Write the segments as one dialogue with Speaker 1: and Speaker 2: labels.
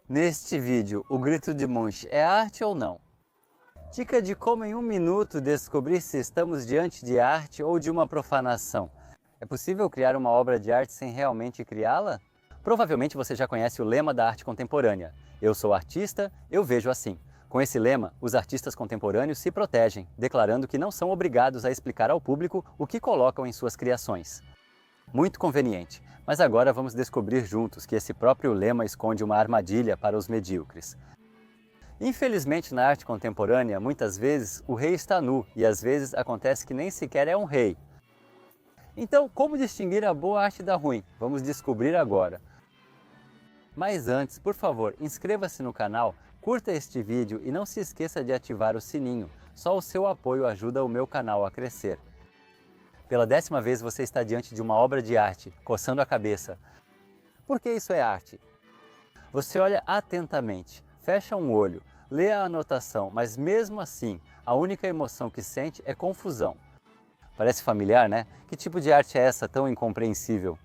Speaker 1: Neste vídeo, o grito de Munch é arte ou não? Dica de como em um minuto descobrir se estamos diante de arte ou de uma profanação. É possível criar uma obra de arte sem realmente criá-la? Provavelmente você já conhece o lema da arte contemporânea. Eu sou artista, eu vejo assim. Com esse lema, os artistas contemporâneos se protegem, declarando que não são obrigados a explicar ao público o que colocam em suas criações. Muito conveniente, mas agora vamos descobrir juntos que esse próprio lema esconde uma armadilha para os medíocres. Infelizmente, na arte contemporânea, muitas vezes o rei está nu e às vezes acontece que nem sequer é um rei. Então, como distinguir a boa arte da ruim? Vamos descobrir agora. Mas antes, por favor, inscreva-se no canal, curta este vídeo e não se esqueça de ativar o sininho. Só o seu apoio ajuda o meu canal a crescer. Pela 10ª vez você está diante de uma obra de arte, coçando a cabeça. Por que isso é arte? Você olha atentamente, fecha um olho, lê a anotação, mas mesmo assim, a única emoção que sente é confusão. Parece familiar, né? Que tipo de arte é essa tão incompreensível?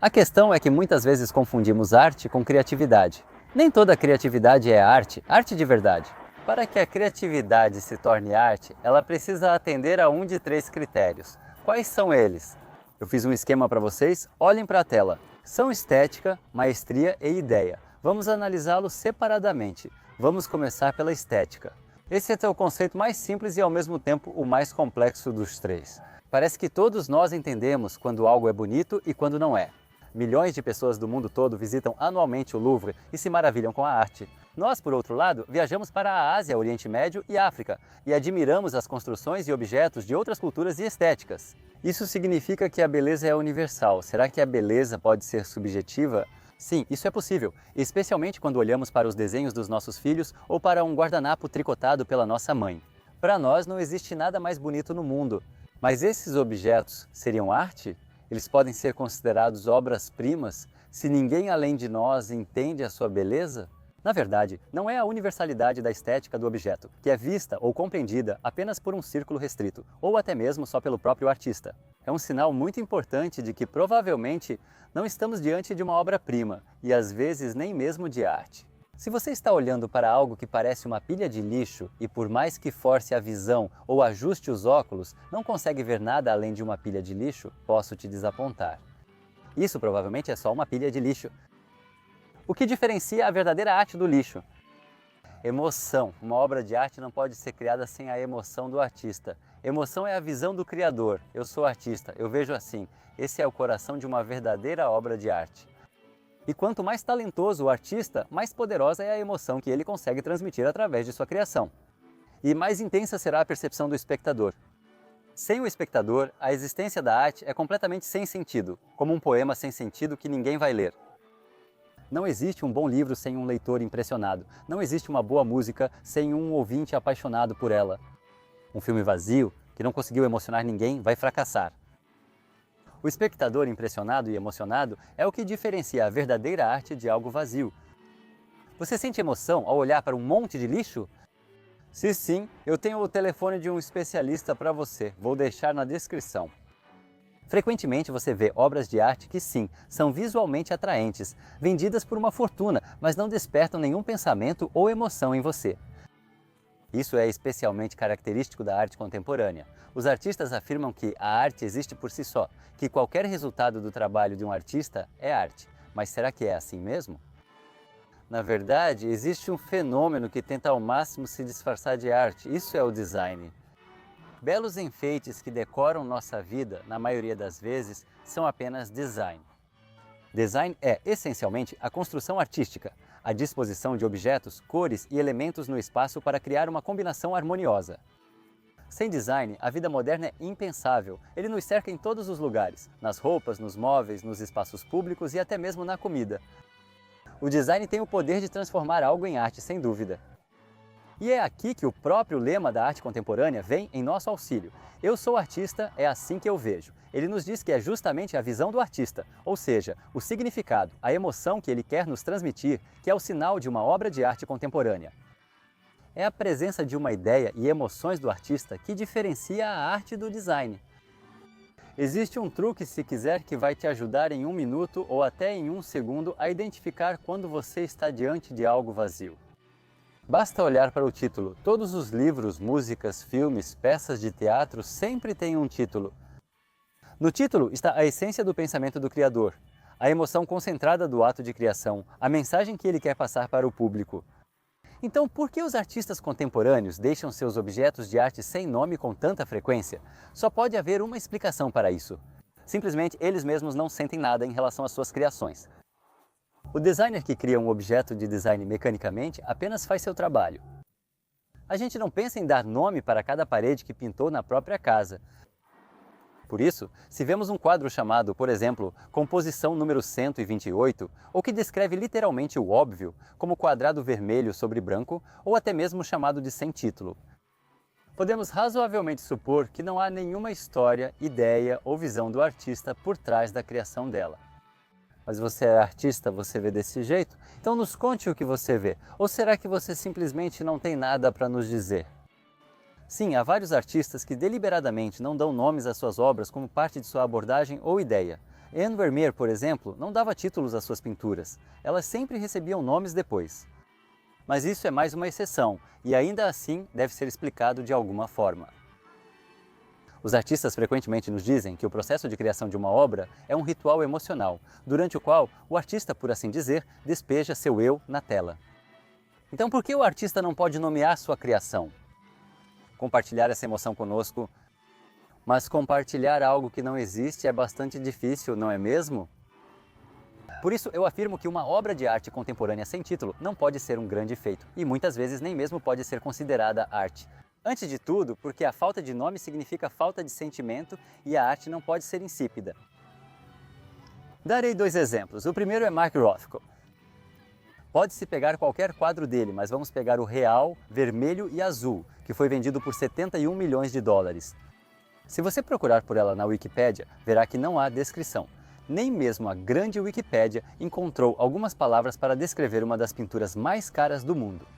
Speaker 1: A questão é que muitas vezes confundimos arte com criatividade. Nem toda criatividade é arte, arte de verdade. Para que a criatividade se torne arte, ela precisa atender a um de 3 critérios. Quais são eles? Eu fiz um esquema para vocês, olhem para a tela. São estética, maestria e ideia. Vamos analisá-los separadamente. Vamos começar pela estética. Esse é o conceito mais simples e ao mesmo tempo o mais complexo dos 3. Parece que todos nós entendemos quando algo é bonito e quando não é. Milhões de pessoas do mundo todo visitam anualmente o Louvre e se maravilham com a arte. Nós, por outro lado, viajamos para a Ásia, Oriente Médio e África e admiramos as construções e objetos de outras culturas e estéticas. Isso significa que a beleza é universal. Será que a beleza pode ser subjetiva? Sim, isso é possível, especialmente quando olhamos para os desenhos dos nossos filhos ou para um guardanapo tricotado pela nossa mãe. Para nós não existe nada mais bonito no mundo. Mas esses objetos seriam arte? Eles podem ser considerados obras-primas se ninguém além de nós entende a sua beleza? Na verdade, não é a universalidade da estética do objeto, que é vista ou compreendida apenas por um círculo restrito, ou até mesmo só pelo próprio artista. É um sinal muito importante de que provavelmente não estamos diante de uma obra-prima, e às vezes nem mesmo de arte. Se você está olhando para algo que parece uma pilha de lixo e por mais que force a visão ou ajuste os óculos, não consegue ver nada além de uma pilha de lixo, posso te desapontar. Isso provavelmente é só uma pilha de lixo. O que diferencia a verdadeira arte do lixo? Emoção. Uma obra de arte não pode ser criada sem a emoção do artista. Emoção é a visão do criador. Eu sou artista, eu vejo assim. Esse é o coração de uma verdadeira obra de arte. E quanto mais talentoso o artista, mais poderosa é a emoção que ele consegue transmitir através de sua criação. E mais intensa será a percepção do espectador. Sem o espectador, a existência da arte é completamente sem sentido, como um poema sem sentido que ninguém vai ler. Não existe um bom livro sem um leitor impressionado. Não existe uma boa música sem um ouvinte apaixonado por ela. Um filme vazio, que não conseguiu emocionar ninguém, vai fracassar. O espectador impressionado e emocionado é o que diferencia a verdadeira arte de algo vazio. Você sente emoção ao olhar para um monte de lixo? Se sim, eu tenho o telefone de um especialista para você. Vou deixar na descrição. Frequentemente você vê obras de arte que sim, são visualmente atraentes, vendidas por uma fortuna, mas não despertam nenhum pensamento ou emoção em você. Isso é especialmente característico da arte contemporânea. Os artistas afirmam que a arte existe por si só, que qualquer resultado do trabalho de um artista é arte. Mas será que é assim mesmo? Na verdade, existe um fenômeno que tenta ao máximo se disfarçar de arte. Isso é o design. Belos enfeites que decoram nossa vida, na maioria das vezes, são apenas design. Design é, essencialmente, a construção artística, a disposição de objetos, cores e elementos no espaço para criar uma combinação harmoniosa. Sem design, a vida moderna é impensável. Ele nos cerca em todos os lugares, nas roupas, nos móveis, nos espaços públicos e até mesmo na comida. O design tem o poder de transformar algo em arte, sem dúvida. E é aqui que o próprio lema da arte contemporânea vem em nosso auxílio. Eu sou artista, é assim que eu vejo. Ele nos diz que é justamente a visão do artista, ou seja, o significado, a emoção que ele quer nos transmitir, que é o sinal de uma obra de arte contemporânea. É a presença de uma ideia e emoções do artista que diferencia a arte do design. Existe um truque, se quiser, que vai te ajudar em 1 minuto ou até em 1 segundo a identificar quando você está diante de algo vazio. Basta olhar para o título. Todos os livros, músicas, filmes, peças de teatro sempre têm um título. No título está a essência do pensamento do criador, a emoção concentrada do ato de criação, a mensagem que ele quer passar para o público. Então, por que os artistas contemporâneos deixam seus objetos de arte sem nome com tanta frequência? Só pode haver uma explicação para isso. Simplesmente eles mesmos não sentem nada em relação às suas criações. O designer que cria um objeto de design mecanicamente apenas faz seu trabalho. A gente não pensa em dar nome para cada parede que pintou na própria casa. Por isso, se vemos um quadro chamado, por exemplo, Composição número 128, ou que descreve literalmente o óbvio, como quadrado vermelho sobre branco, ou até mesmo chamado de sem título, podemos razoavelmente supor que não há nenhuma história, ideia ou visão do artista por trás da criação dela. Mas você é artista, você vê desse jeito? Então nos conte o que você vê. Ou será que você simplesmente não tem nada para nos dizer? Sim, há vários artistas que deliberadamente não dão nomes às suas obras como parte de sua abordagem ou ideia. Anne Vermeer, por exemplo, não dava títulos às suas pinturas. Elas sempre recebiam nomes depois. Mas isso é mais uma exceção, e ainda assim deve ser explicado de alguma forma. Os artistas frequentemente nos dizem que o processo de criação de uma obra é um ritual emocional, durante o qual o artista, por assim dizer, despeja seu eu na tela. Então por que o artista não pode nomear sua criação? Compartilhar essa emoção conosco, mas compartilhar algo que não existe é bastante difícil, não é mesmo? Por isso eu afirmo que uma obra de arte contemporânea sem título não pode ser um grande feito, e muitas vezes nem mesmo pode ser considerada arte. Antes de tudo, porque a falta de nome significa falta de sentimento e a arte não pode ser insípida. Darei 2 exemplos. O primeiro é Mark Rothko. Pode-se pegar qualquer quadro dele, mas vamos pegar o real, vermelho e azul, que foi vendido por 71 milhões de dólares. Se você procurar por ela na Wikipédia, verá que não há descrição. Nem mesmo a grande Wikipédia encontrou algumas palavras para descrever uma das pinturas mais caras do mundo.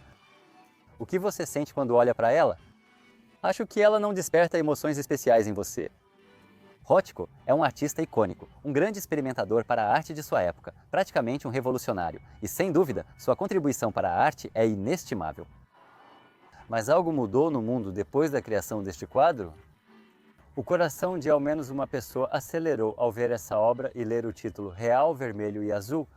Speaker 1: O que você sente quando olha para ela? Acho que ela não desperta emoções especiais em você. Rothko é um artista icônico, um grande experimentador para a arte de sua época, praticamente um revolucionário, e sem dúvida, sua contribuição para a arte é inestimável. Mas algo mudou no mundo depois da criação deste quadro? O coração de ao menos uma pessoa acelerou ao ver essa obra e ler o título Real, Vermelho e Azul?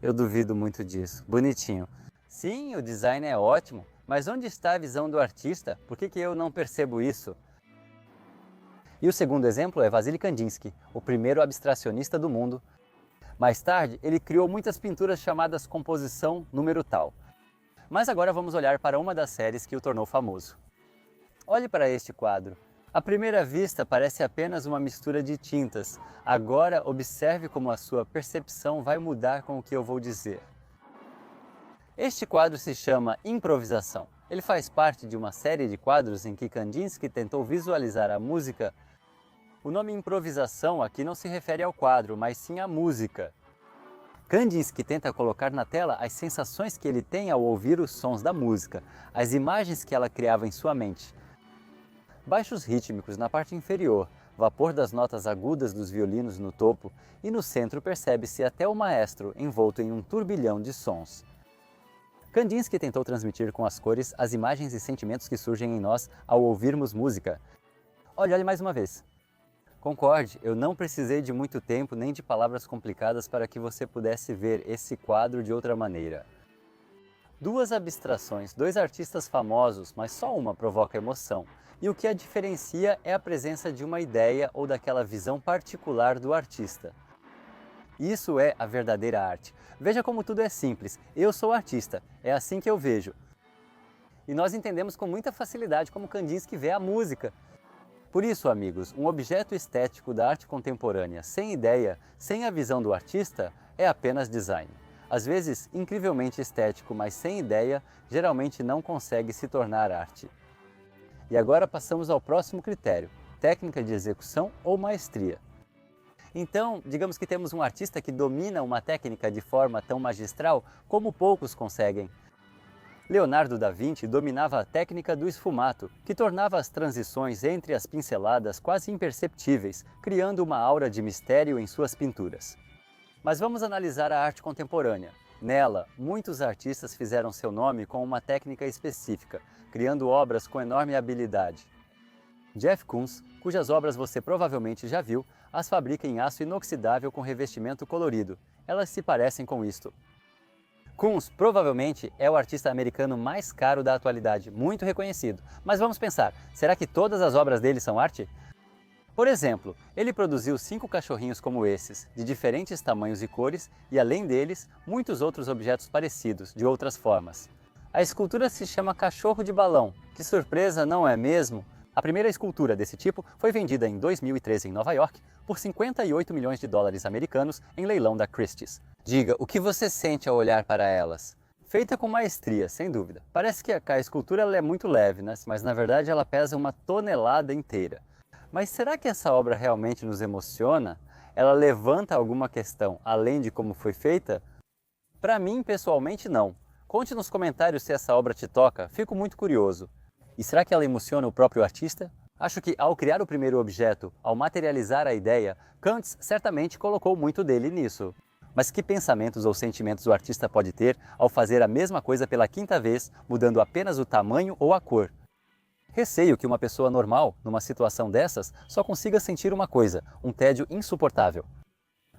Speaker 1: Eu duvido muito disso. Bonitinho. Sim, o design é ótimo, mas onde está a visão do artista? Por que eu não percebo isso? E o segundo exemplo é Vasily Kandinsky, o primeiro abstracionista do mundo. Mais tarde, ele criou muitas pinturas chamadas Composição número tal. Mas agora vamos olhar para uma das séries que o tornou famoso. Olhe para este quadro. À primeira vista parece apenas uma mistura de tintas. Agora observe como a sua percepção vai mudar com o que eu vou dizer. Este quadro se chama Improvisação. Ele faz parte de uma série de quadros em que Kandinsky tentou visualizar a música. O nome improvisação aqui não se refere ao quadro, mas sim à música. Kandinsky tenta colocar na tela as sensações que ele tem ao ouvir os sons da música, as imagens que ela criava em sua mente. Baixos rítmicos na parte inferior, vapor das notas agudas dos violinos no topo, e no centro percebe-se até o maestro envolto em um turbilhão de sons. Kandinsky tentou transmitir com as cores as imagens e sentimentos que surgem em nós ao ouvirmos música. Olhe mais uma vez. Concorde, eu não precisei de muito tempo nem de palavras complicadas para que você pudesse ver esse quadro de outra maneira. 2 abstrações, 2 artistas famosos, mas só uma provoca emoção. E o que a diferencia é a presença de uma ideia ou daquela visão particular do artista. Isso é a verdadeira arte. Veja como tudo é simples. Eu sou artista, é assim que eu vejo. E nós entendemos com muita facilidade como Kandinsky vê a música. Por isso, amigos, um objeto estético da arte contemporânea sem ideia, sem a visão do artista, é apenas design. Às vezes, incrivelmente estético, mas sem ideia, geralmente não consegue se tornar arte. E agora passamos ao próximo critério, técnica de execução ou maestria. Então, digamos que temos um artista que domina uma técnica de forma tão magistral como poucos conseguem. Leonardo da Vinci dominava a técnica do esfumato, que tornava as transições entre as pinceladas quase imperceptíveis, criando uma aura de mistério em suas pinturas. Mas vamos analisar a arte contemporânea. Nela, muitos artistas fizeram seu nome com uma técnica específica, criando obras com enorme habilidade. Jeff Koons, cujas obras você provavelmente já viu, as fabrica em aço inoxidável com revestimento colorido. Elas se parecem com isto. Koons provavelmente é o artista americano mais caro da atualidade, muito reconhecido. Mas vamos pensar, será que todas as obras dele são arte? Por exemplo, ele produziu 5 cachorrinhos como esses, de diferentes tamanhos e cores, e além deles, muitos outros objetos parecidos, de outras formas. A escultura se chama Cachorro de Balão. Que surpresa, não é mesmo? A primeira escultura desse tipo foi vendida em 2013 em Nova York por 58 milhões de dólares americanos em leilão da Christie's. Diga, o que você sente ao olhar para elas? Feita com maestria, sem dúvida. Parece que a escultura ela é muito leve, né? Mas na verdade ela pesa 1 tonelada inteira. Mas será que essa obra realmente nos emociona? Ela levanta alguma questão além de como foi feita? Para mim, pessoalmente, não. Conte nos comentários se essa obra te toca, fico muito curioso. E será que ela emociona o próprio artista? Acho que ao criar o primeiro objeto, ao materializar a ideia, Kantz certamente colocou muito dele nisso. Mas que pensamentos ou sentimentos o artista pode ter ao fazer a mesma coisa pela 5ª vez, mudando apenas o tamanho ou a cor? Receio que uma pessoa normal, numa situação dessas, só consiga sentir uma coisa, um tédio insuportável.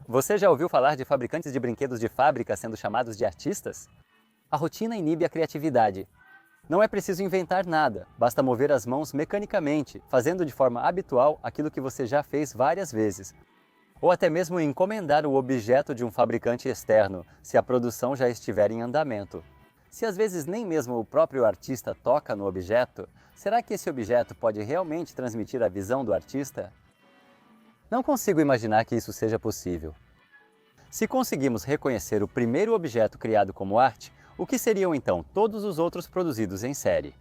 Speaker 1: Você já ouviu falar de fabricantes de brinquedos de fábrica sendo chamados de artistas? A rotina inibe a criatividade. Não é preciso inventar nada, basta mover as mãos mecanicamente, fazendo de forma habitual aquilo que você já fez várias vezes. Ou até mesmo encomendar o objeto de um fabricante externo, se a produção já estiver em andamento. Se às vezes nem mesmo o próprio artista toca no objeto, será que esse objeto pode realmente transmitir a visão do artista? Não consigo imaginar que isso seja possível. Se conseguimos reconhecer o primeiro objeto criado como arte, o que seriam então todos os outros produzidos em série?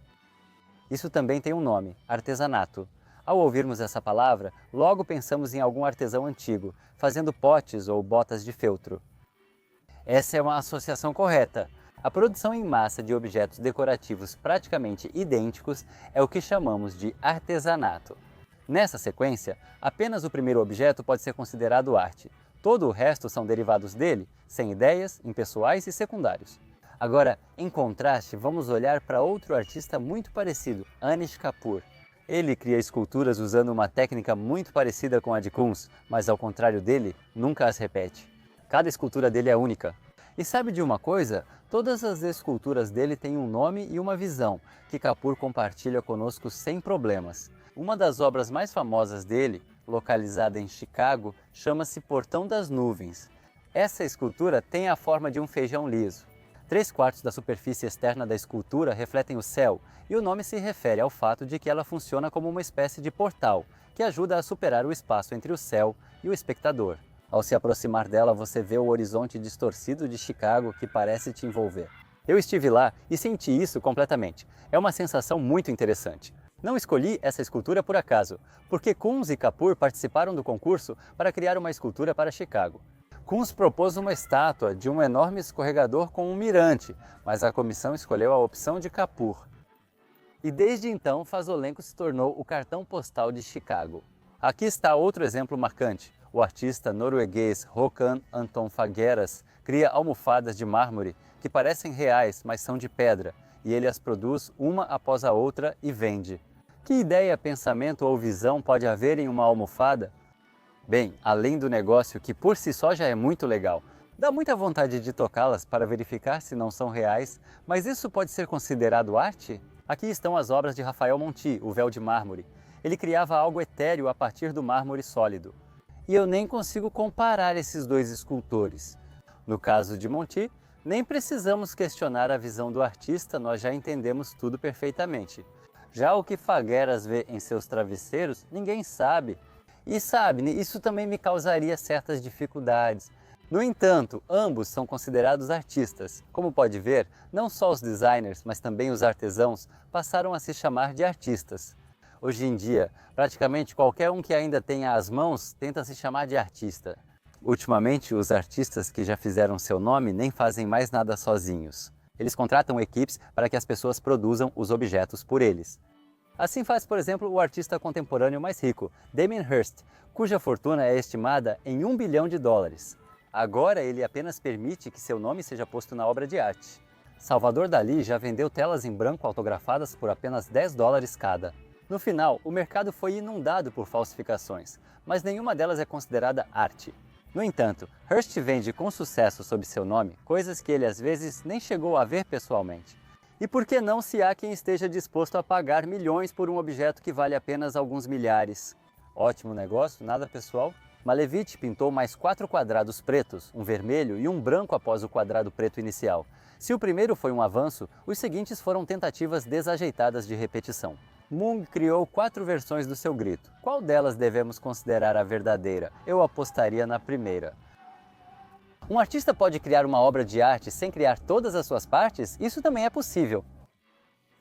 Speaker 1: Isso também tem um nome, artesanato. Ao ouvirmos essa palavra, logo pensamos em algum artesão antigo, fazendo potes ou botas de feltro. Essa é uma associação correta. A produção em massa de objetos decorativos praticamente idênticos é o que chamamos de artesanato. Nessa sequência, apenas o primeiro objeto pode ser considerado arte. Todo o resto são derivados dele, sem ideias, impessoais e secundários. Agora, em contraste, vamos olhar para outro artista muito parecido, Anish Kapoor. Ele cria esculturas usando uma técnica muito parecida com a de Koons, mas ao contrário dele, nunca as repete. Cada escultura dele é única. E sabe de uma coisa? Todas as esculturas dele têm um nome e uma visão, que Kapoor compartilha conosco sem problemas. Uma das obras mais famosas dele, localizada em Chicago, chama-se Portão das Nuvens. Essa escultura tem a forma de um feijão liso. 3/4 da superfície externa da escultura refletem o céu, e o nome se refere ao fato de que ela funciona como uma espécie de portal, que ajuda a superar o espaço entre o céu e o espectador. Ao se aproximar dela, você vê o horizonte distorcido de Chicago que parece te envolver. Eu estive lá e senti isso completamente. É uma sensação muito interessante. Não escolhi essa escultura por acaso, porque Koons e Kapoor participaram do concurso para criar uma escultura para Chicago. Koons propôs uma estátua de um enorme escorregador com um mirante, mas a comissão escolheu a opção de Kapoor. E desde então, Fazolenko se tornou o cartão postal de Chicago. Aqui está outro exemplo marcante. O artista norueguês Håkan Anton Fageras cria almofadas de mármore que parecem reais, mas são de pedra, e ele as produz uma após a outra e vende. Que ideia, pensamento ou visão pode haver em uma almofada? Bem, além do negócio que por si só já é muito legal, dá muita vontade de tocá-las para verificar se não são reais, mas isso pode ser considerado arte? Aqui estão as obras de Rafael Monti, o véu de mármore. Ele criava algo etéreo a partir do mármore sólido. E eu nem consigo comparar esses dois escultores. No caso de Monti, nem precisamos questionar a visão do artista, nós já entendemos tudo perfeitamente. Já o que Fageras vê em seus travesseiros, ninguém sabe. E sabe, isso também me causaria certas dificuldades. No entanto, ambos são considerados artistas. Como pode ver, não só os designers, mas também os artesãos passaram a se chamar de artistas. Hoje em dia, praticamente qualquer um que ainda tenha as mãos tenta se chamar de artista. Ultimamente, os artistas que já fizeram seu nome nem fazem mais nada sozinhos. Eles contratam equipes para que as pessoas produzam os objetos por eles. Assim faz, por exemplo, o artista contemporâneo mais rico, Damien Hirst, cuja fortuna é estimada em US$ 1 bilhão. Agora ele apenas permite que seu nome seja posto na obra de arte. Salvador Dalí já vendeu telas em branco autografadas por apenas $10 cada. No final, o mercado foi inundado por falsificações, mas nenhuma delas é considerada arte. No entanto, Hirst vende com sucesso sob seu nome coisas que ele às vezes nem chegou a ver pessoalmente. E por que não se há quem esteja disposto a pagar milhões por um objeto que vale apenas alguns milhares? Ótimo negócio, nada pessoal? Malevich pintou mais 4 quadrados pretos, um vermelho e um branco após o quadrado preto inicial. Se o primeiro foi um avanço, os seguintes foram tentativas desajeitadas de repetição. Munch criou 4 versões do seu grito. Qual delas devemos considerar a verdadeira? Eu apostaria na primeira. Um artista pode criar uma obra de arte sem criar todas as suas partes? Isso também é possível.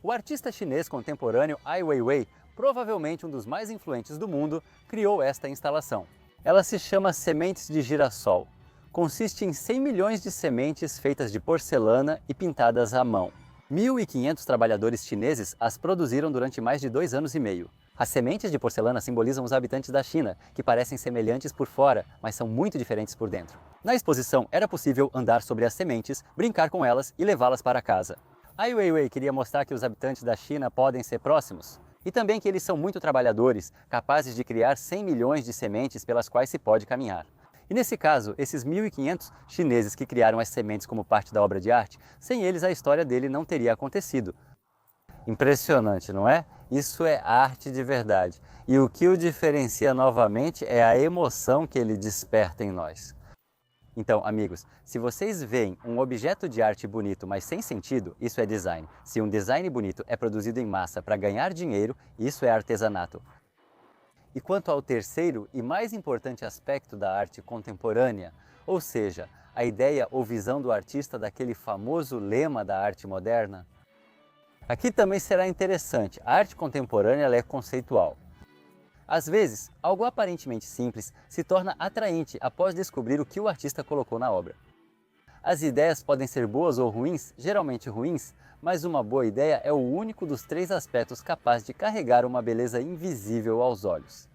Speaker 1: O artista chinês contemporâneo Ai Weiwei, provavelmente um dos mais influentes do mundo, criou esta instalação. Ela se chama Sementes de Girassol. Consiste em 100 milhões de sementes feitas de porcelana e pintadas à mão. 1.500 trabalhadores chineses as produziram durante mais de 2 anos e meio. As sementes de porcelana simbolizam os habitantes da China, que parecem semelhantes por fora, mas são muito diferentes por dentro. Na exposição, era possível andar sobre as sementes, brincar com elas e levá-las para casa. Ai Weiwei queria mostrar que os habitantes da China podem ser próximos, e também que eles são muito trabalhadores, capazes de criar 100 milhões de sementes pelas quais se pode caminhar. E nesse caso, esses 1.500 chineses que criaram as sementes como parte da obra de arte, sem eles a história dele não teria acontecido. Impressionante, não é? Isso é arte de verdade. E o que o diferencia novamente é a emoção que ele desperta em nós. Então, amigos, se vocês veem um objeto de arte bonito, mas sem sentido, isso é design. Se um design bonito é produzido em massa para ganhar dinheiro, isso é artesanato. E quanto ao terceiro e mais importante aspecto da arte contemporânea, ou seja, a ideia ou visão do artista daquele famoso lema da arte moderna, aqui também será interessante. A arte contemporânea ela é conceitual. Às vezes, algo aparentemente simples se torna atraente após descobrir o que o artista colocou na obra. As ideias podem ser boas ou ruins, geralmente ruins, mas uma boa ideia é o único dos 3 aspectos capaz de carregar uma beleza invisível aos olhos.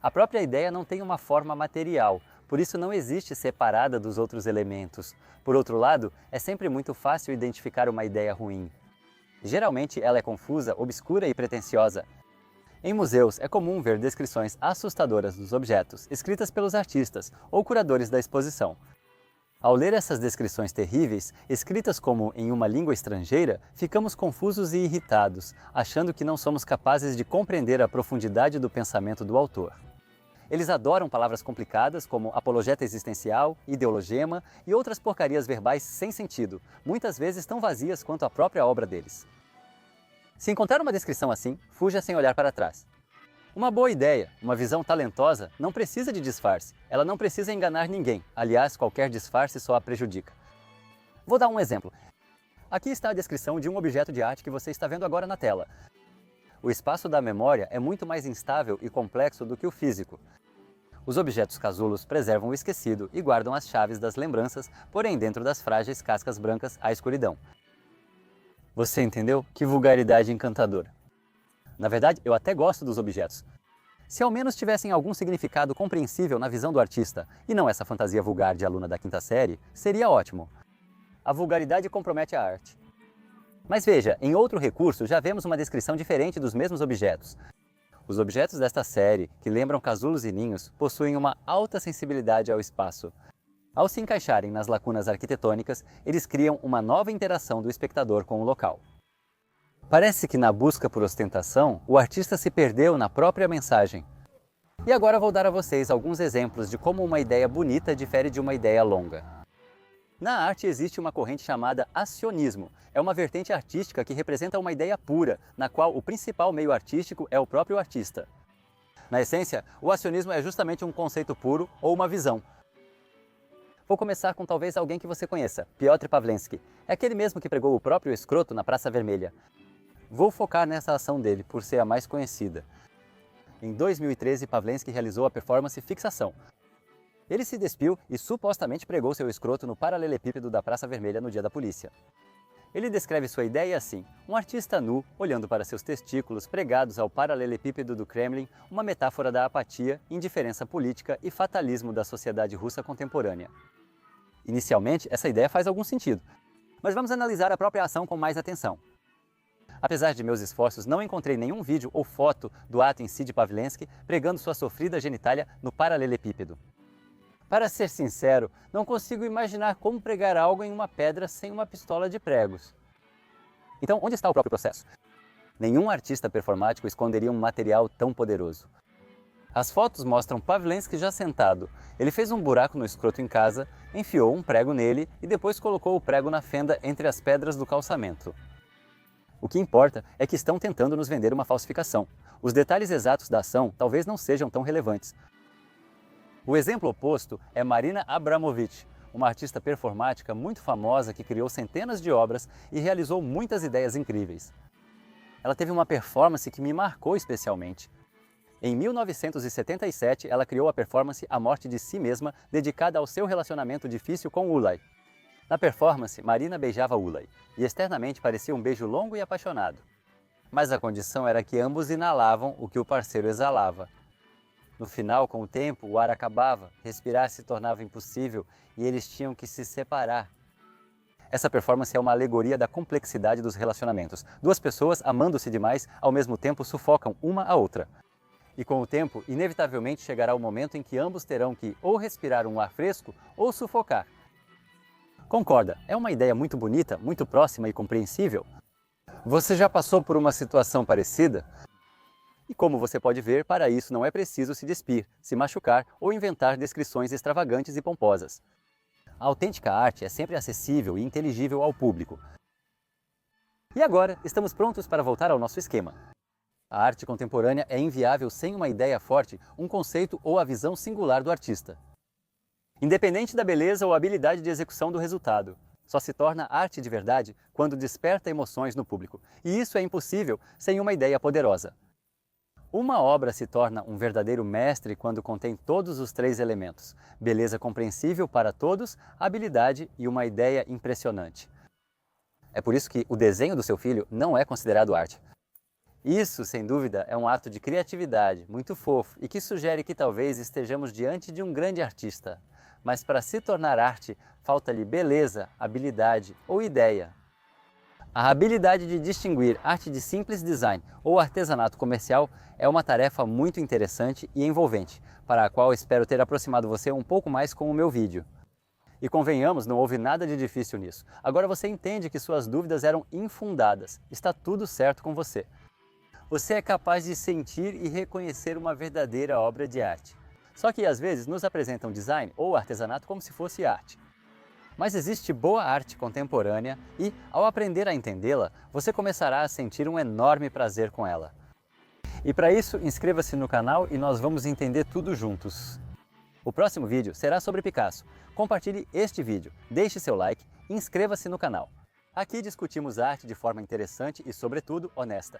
Speaker 1: A própria ideia não tem uma forma material, por isso não existe separada dos outros elementos. Por outro lado, é sempre muito fácil identificar uma ideia ruim. Geralmente ela é confusa, obscura e pretensiosa. Em museus, é comum ver descrições assustadoras dos objetos, escritas pelos artistas ou curadores da exposição. Ao ler essas descrições terríveis, escritas como em uma língua estrangeira, ficamos confusos e irritados, achando que não somos capazes de compreender a profundidade do pensamento do autor. Eles adoram palavras complicadas como apologeta existencial, ideologema e outras porcarias verbais sem sentido, muitas vezes tão vazias quanto a própria obra deles. Se encontrar uma descrição assim, fuja sem olhar para trás. Uma boa ideia, uma visão talentosa, não precisa de disfarce. Ela não precisa enganar ninguém. Aliás, qualquer disfarce só a prejudica. Vou dar um exemplo. Aqui está a descrição de um objeto de arte que você está vendo agora na tela. O espaço da memória é muito mais instável e complexo do que o físico. Os objetos casulos preservam o esquecido e guardam as chaves das lembranças, porém dentro das frágeis cascas brancas há escuridão. Você entendeu? Que vulgaridade encantadora. Na verdade, eu até gosto dos objetos. Se ao menos tivessem algum significado compreensível na visão do artista, e não essa fantasia vulgar de aluna da 5ª série, seria ótimo. A vulgaridade compromete a arte. Mas veja, em outro recurso já vemos uma descrição diferente dos mesmos objetos. Os objetos desta série, que lembram casulos e ninhos, possuem uma alta sensibilidade ao espaço. Ao se encaixarem nas lacunas arquitetônicas, eles criam uma nova interação do espectador com o local. Parece que na busca por ostentação, o artista se perdeu na própria mensagem. E agora vou dar a vocês alguns exemplos de como uma ideia bonita difere de uma ideia longa. Na arte existe uma corrente chamada acionismo. É uma vertente artística que representa uma ideia pura, na qual o principal meio artístico é o próprio artista. Na essência, o acionismo é justamente um conceito puro ou uma visão. Vou começar com talvez alguém que você conheça, Piotr Pawlenski. É aquele mesmo que pregou o próprio escroto na Praça Vermelha. Vou focar nessa ação dele, por ser a mais conhecida. Em 2013, Pawlenski realizou a performance Fixação. Ele se despiu e supostamente pregou seu escroto no paralelepípedo da Praça Vermelha no dia da polícia. Ele descreve sua ideia assim: um artista nu, olhando para seus testículos pregados ao paralelepípedo do Kremlin, uma metáfora da apatia, indiferença política e fatalismo da sociedade russa contemporânea. Inicialmente, essa ideia faz algum sentido, mas vamos analisar a própria ação com mais atenção. Apesar de meus esforços, não encontrei nenhum vídeo ou foto do ato em si de Pavlensky pregando sua sofrida genitália no paralelepípedo. Para ser sincero, não consigo imaginar como pregar algo em uma pedra sem uma pistola de pregos. Então, onde está o próprio processo? Nenhum artista performático esconderia um material tão poderoso. As fotos mostram Pavlensky já sentado. Ele fez um buraco no escroto em casa, enfiou um prego nele e depois colocou o prego na fenda entre as pedras do calçamento. O que importa é que estão tentando nos vender uma falsificação. Os detalhes exatos da ação talvez não sejam tão relevantes. O exemplo oposto é Marina Abramović, uma artista performática muito famosa que criou centenas de obras e realizou muitas ideias incríveis. Ela teve uma performance que me marcou especialmente. Em 1977, ela criou a performance A Morte de Si Mesma, dedicada ao seu relacionamento difícil com Ulay. Na performance, Marina beijava Ulay, e externamente parecia um beijo longo e apaixonado. Mas a condição era que ambos inalavam o que o parceiro exalava. No final, com o tempo, o ar acabava, respirar se tornava impossível e eles tinham que se separar. Essa performance é uma alegoria da complexidade dos relacionamentos. Duas pessoas, amando-se demais, ao mesmo tempo sufocam uma a outra. E com o tempo, inevitavelmente chegará o momento em que ambos terão que ou respirar um ar fresco ou sufocar. Concorda? É uma ideia muito bonita, muito próxima e compreensível? Você já passou por uma situação parecida? E como você pode ver, para isso não é preciso se despir, se machucar ou inventar descrições extravagantes e pomposas. A autêntica arte é sempre acessível e inteligível ao público. E agora, estamos prontos para voltar ao nosso esquema. A arte contemporânea é inviável sem uma ideia forte, um conceito ou a visão singular do artista. Independente da beleza ou habilidade de execução do resultado, só se torna arte de verdade quando desperta emoções no público. E isso é impossível sem uma ideia poderosa. Uma obra se torna um verdadeiro mestre quando contém todos os três elementos: beleza compreensível para todos, habilidade e uma ideia impressionante. É por isso que o desenho do seu filho não é considerado arte. Isso, sem dúvida, é um ato de criatividade muito fofo e que sugere que talvez estejamos diante de um grande artista. Mas para se tornar arte, falta-lhe beleza, habilidade ou ideia. A habilidade de distinguir arte de simples design ou artesanato comercial é uma tarefa muito interessante e envolvente, para a qual espero ter aproximado você um pouco mais com o meu vídeo. E convenhamos, não houve nada de difícil nisso. Agora você entende que suas dúvidas eram infundadas. Está tudo certo com você. Você é capaz de sentir e reconhecer uma verdadeira obra de arte. Só que às vezes nos apresentam design ou artesanato como se fosse arte. Mas existe boa arte contemporânea e, ao aprender a entendê-la, você começará a sentir um enorme prazer com ela. E para isso, inscreva-se no canal e nós vamos entender tudo juntos. O próximo vídeo será sobre Picasso. Compartilhe este vídeo, deixe seu like e inscreva-se no canal. Aqui discutimos arte de forma interessante e, sobretudo, honesta.